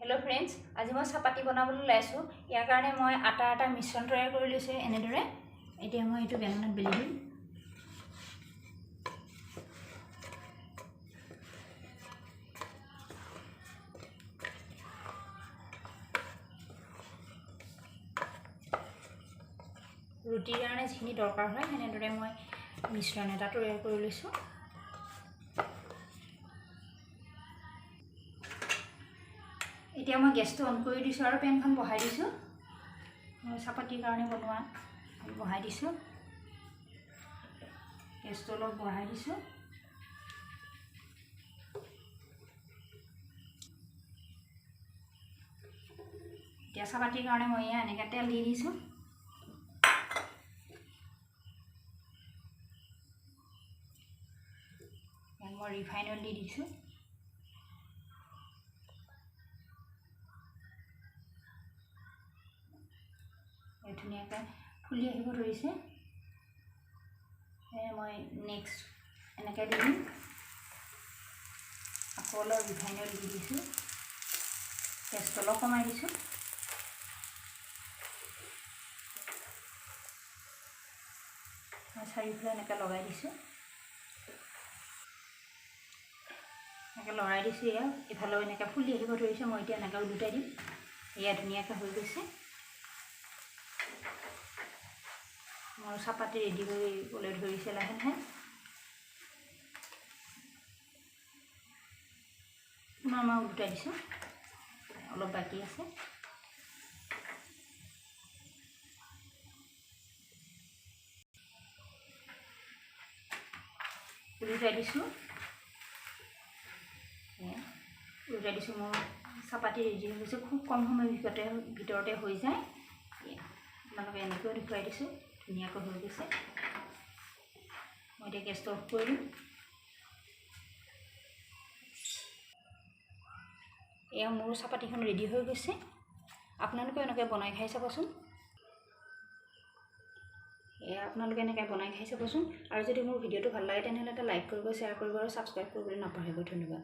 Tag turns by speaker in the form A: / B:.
A: Hello friends, आज मैं चापाती बनाबोले लाइছো। यार कारणे मैं आटा मिश्रण तैयार कर लैছো एनेदरे। एतिया मैं एटु बेलनात बेली दिम। रुटिर कारणे जिखिनि दरकार हय एनेदरे मैं मिश्रण एटा तैयार कर लैছো। এতিয়া মই গেছটো অন কৰি দিছো আৰু পেনখন বহাই দিছো। মই চাপাতিৰ কাৰণে বনোৱা বহাই দিছো। গেছটো অলপ বহাই দিছো। এতিয়া চাপাতিৰ কাৰণে মই এনেকৈ তেল দি দিছো। মই ৰিফাইন অইল দি দিছো। ধুনীয়াকৈ ফুলি আহিব ধৰিছে। মই নেক্সট এনেকৈ দি দিম। আকৌ অলপ ৰিফাইন অইল দি দিছোঁ। গেছটো অলপ কমাই দিছোঁ। মই চাৰিওফালে এনেকৈ লগাই দিছোঁ। এনেকৈ লৰাই দিছোঁ। এয়া ইফালেও এনেকৈ ফুলি আহিব ধৰিছে। মই এতিয়া এনেকৈ উলটাই দিম। এয়া ধুনীয়াকৈ হৈ গৈছে। মোৰ চাপাতি ৰেডি কৰিবলৈ ধৰিছে লাহে লাহে। মই উলটাই দিছোঁ। অলপ বাকী আছে। উলটাই দিছোঁ। মোৰ চাপাতি ৰেডি হৈ গৈছে। খুব কম সময়ৰ ভিতৰতে হৈ যায়। আপোনালোকে এনেকৈও দেখুৱাই দিছোঁ। ধুনীয়াকৈ হৈ গৈছে। মই এতিয়া গেছটো অফ কৰি দিম। এয়া মোৰ চাপাতিখন ৰেডি হৈ গৈছে। আপোনালোকে এনেকৈ বনাই খাই চাবচোন। আপোনালোকে এনেকৈ বনাই খাই চাবচোন। আৰু যদি মোৰ ভিডিঅ'টো ভাল লাগে তেনেহ'লে এটা লাইক কৰিব, শ্বেয়াৰ কৰিব আৰু ছাবস্ক্ৰাইব কৰিবলৈ নাপাহৰিব। ধন্যবাদ।